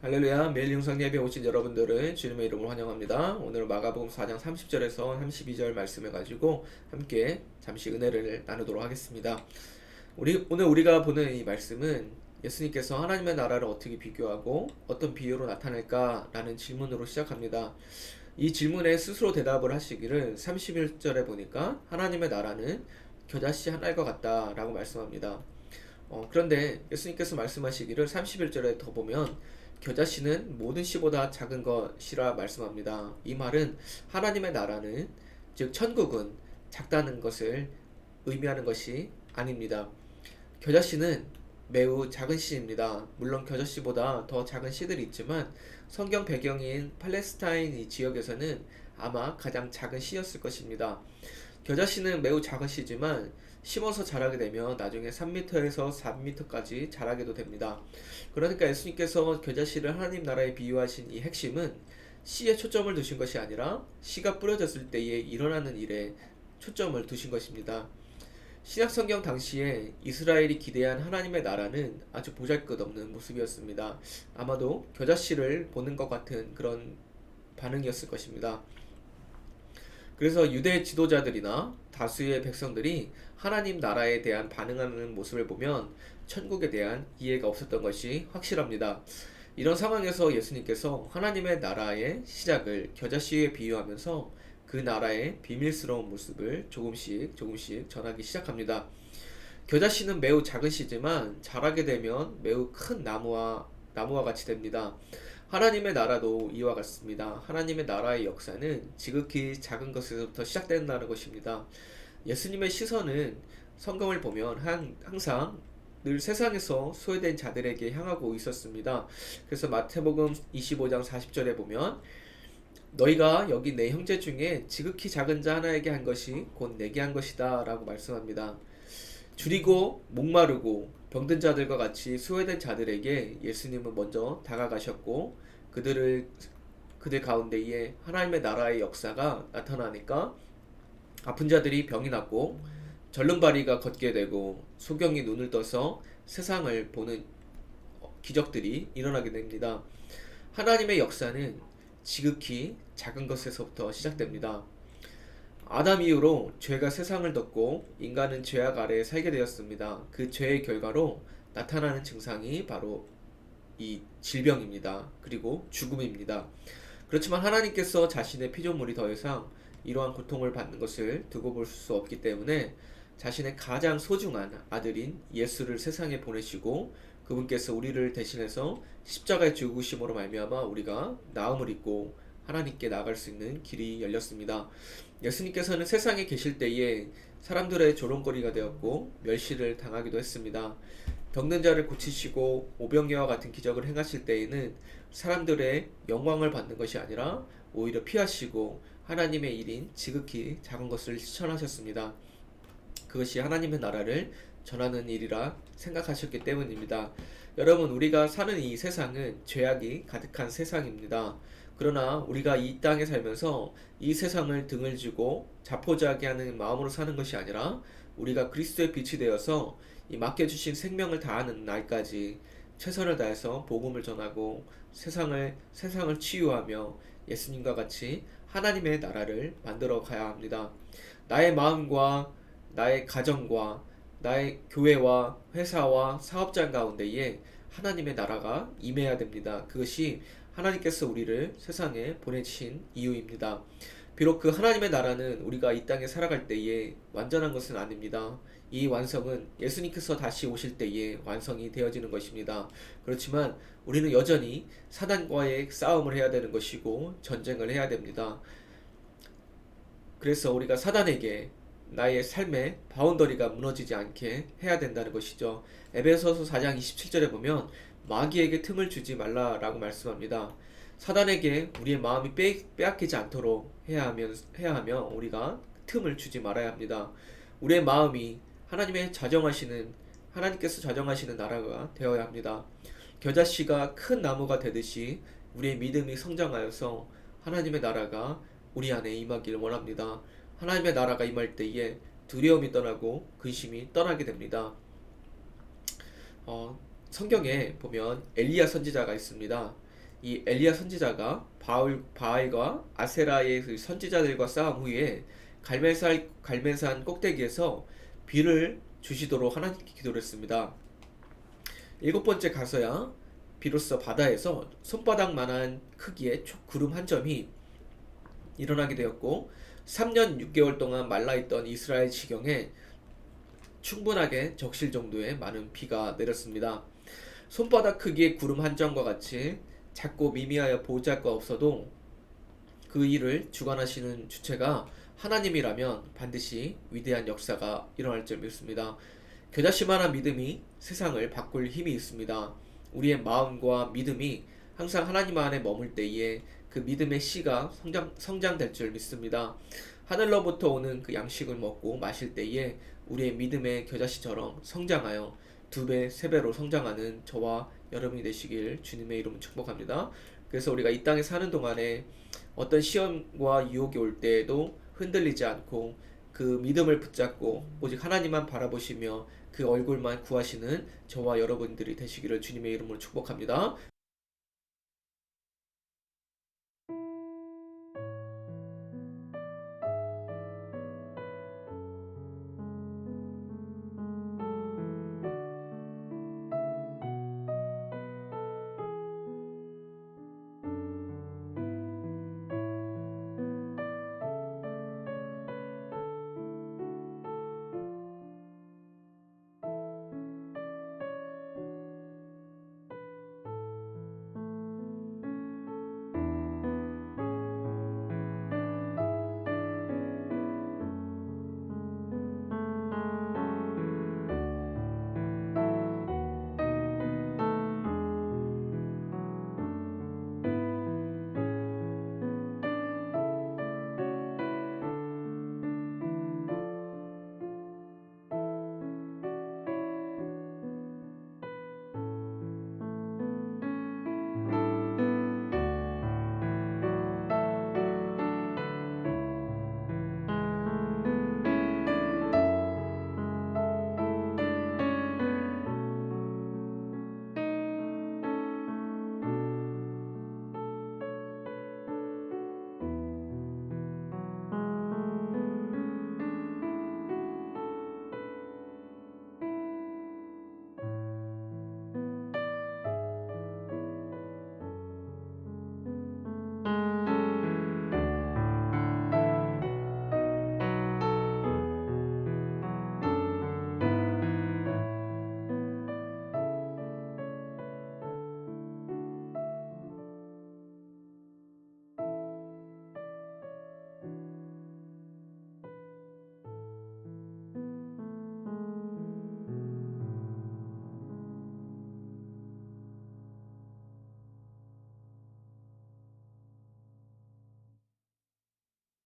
할렐루야. 매일 영상 예배 오신 여러분들을 주님의 이름으로 환영합니다. 오늘 마가복음 4장 30절에서 32절 말씀을 가지고 함께 잠시 은혜를 나누도록 하겠습니다. 오늘 우리가 보는 이 말씀은 예수님께서 하나님의 나라를 어떻게 비교하고 어떤 비유로 나타낼까라는 질문으로 시작합니다. 이 질문에 스스로 대답을 하시기를 31절에 보니까 하나님의 나라는 겨자씨 한 알과 같다라고 말씀합니다. 그런데 예수님께서 말씀하시기를 31절에 더 보면 겨자씨는 모든 씨보다 작은 것이라 말씀합니다. 이 말은 하나님의 나라는, 즉 천국은 작다는 것을 의미하는 것이 아닙니다. 겨자씨는 매우 작은 씨입니다. 물론 겨자씨보다 더 작은 씨들이 있지만 성경 배경인 팔레스타인 이 지역에서는 아마 가장 작은 씨였을 것입니다. 겨자씨는 매우 작은 씨지만 심어서 자라게 되면 나중에 3m에서 4m까지 자라게도 됩니다. 그러니까 예수님께서 겨자씨를 하나님 나라에 비유하신 이 핵심은 씨에 초점을 두신 것이 아니라 씨가 뿌려졌을 때에 일어나는 일에 초점을 두신 것입니다. 신약 성경 당시에 이스라엘이 기대한 하나님의 나라는 아주 보잘것없는 모습이었습니다. 아마도 겨자씨를 보는 것 같은 그런 반응이었을 것입니다. 그래서 유대 지도자들이나 다수의 백성들이 하나님 나라에 대한 반응하는 모습을 보면 천국에 대한 이해가 없었던 것이 확실합니다. 이런 상황에서 예수님께서 하나님의 나라의 시작을 겨자씨에 비유하면서 그 나라의 비밀스러운 모습을 조금씩 전하기 시작합니다. 겨자씨는 매우 작은 씨지만 자라게 되면 매우 큰 나무와 같이 됩니다. 하나님의 나라도 이와 같습니다. 하나님의 나라의 역사는 지극히 작은 것에서부터 시작된다는 것입니다. 예수님의 시선은 성경을 보면 항상 늘 세상에서 소외된 자들에게 향하고 있었습니다. 그래서 마태복음 25장 40절에 보면 너희가 여기 내 형제 중에 지극히 작은 자 하나에게 한 것이 곧 내게 한 것이다 라고 말씀합니다. 줄이고 목마르고 병든 자들과 같이 소외된 자들에게 예수님은 먼저 다가가셨고 그들 가운데에 하나님의 나라의 역사가 나타나니까 아픈 자들이 병이 낫고 절름발이가 걷게 되고 소경이 눈을 떠서 세상을 보는 기적들이 일어나게 됩니다. 하나님의 역사는 지극히 작은 것에서부터 시작됩니다. 아담 이후로 죄가 세상을 덮고 인간은 죄악 아래에 살게 되었습니다. 그 죄의 결과로 나타나는 증상이 바로 이 질병입니다. 그리고 죽음입니다. 그렇지만 하나님께서 자신의 피조물이 더 이상 이러한 고통을 받는 것을 두고 볼 수 없기 때문에 자신의 가장 소중한 아들인 예수를 세상에 보내시고 그분께서 우리를 대신해서 십자가에 죽으심으로 말미암아 우리가 나음을 입고 하나님께 나아갈 수 있는 길이 열렸습니다. 예수님께서는 세상에 계실 때에 사람들의 조롱거리가 되었고 멸시를 당하기도 했습니다. 병든 자를 고치시고 오병이와 같은 기적을 행하실 때에는 사람들의 영광을 받는 것이 아니라 오히려 피하시고 하나님의 일인 지극히 작은 것을 실천하셨습니다. 그것이 하나님의 나라를 전하는 일이라 생각하셨기 때문입니다. 여러분, 우리가 사는 이 세상은 죄악이 가득한 세상입니다. 그러나 우리가 이 땅에 살면서 이 세상을 등을 지고 자포자기 하는 마음으로 사는 것이 아니라 우리가 그리스도의 빛이 되어서 이 맡겨주신 생명을 다하는 날까지 최선을 다해서 복음을 전하고 세상을 치유하며 예수님과 같이 하나님의 나라를 만들어 가야 합니다. 나의 마음과 나의 가정과 나의 교회와 회사와 사업장 가운데에 하나님의 나라가 임해야 됩니다. 그것이 하나님께서 우리를 세상에 보내신 이유입니다. 비록 그 하나님의 나라는 우리가 이 땅에 살아갈 때에 완전한 것은 아닙니다. 이 완성은 예수님께서 다시 오실 때에 완성이 되어지는 것입니다. 그렇지만 우리는 여전히 사단과의 싸움을 해야 되는 것이고 전쟁을 해야 됩니다. 그래서 우리가 사단에게 나의 삶의 바운더리가 무너지지 않게 해야 된다는 것이죠. 에베소서 4장 27절에 보면 마귀에게 틈을 주지 말라라고 말씀합니다. 사단에게 우리의 마음이 빼앗기지 않도록 해야 하며 우리가 틈을 주지 말아야 합니다. 우리의 마음이 하나님께서 자정하시는 나라가 되어야 합니다. 겨자씨가 큰 나무가 되듯이 우리의 믿음이 성장하여서 하나님의 나라가 우리 안에 임하기를 원합니다. 하나님의 나라가 임할 때에 두려움이 떠나고 근심이 떠나게 됩니다. 성경에 보면 엘리야 선지자가 있습니다. 이 엘리야 선지자가 바알과 아세라의 그 선지자들과 싸움 후에 갈멜산 꼭대기에서 비를 주시도록 하나님께 기도를 했습니다. 일곱 번째 가서야 비로소 바다에서 손바닥만한 크기의 구름 한 점이 일어나게 되었고 3년 6개월 동안 말라있던 이스라엘 지경에 충분하게 적실 정도의 많은 비가 내렸습니다. 손바닥 크기의 구름 한 점과 같이 작고 미미하여 보잘 것 없어도 그 일을 주관하시는 주체가 하나님이라면 반드시 위대한 역사가 일어날 줄 믿습니다. 겨자씨만한 믿음이 세상을 바꿀 힘이 있습니다. 우리의 마음과 믿음이 항상 하나님 안에 머물 때에 그 믿음의 씨가 성장될 줄 믿습니다. 하늘로부터 오는 그 양식을 먹고 마실 때에 우리의 믿음의 겨자씨처럼 성장하여 2배, 3배로 성장하는 저와 여러분이 되시길 주님의 이름으로 축복합니다. 그래서 우리가 이 땅에 사는 동안에 어떤 시험과 유혹이 올 때에도 흔들리지 않고 그 믿음을 붙잡고 오직 하나님만 바라보시며 그 얼굴만 구하시는 저와 여러분들이 되시기를 주님의 이름으로 축복합니다.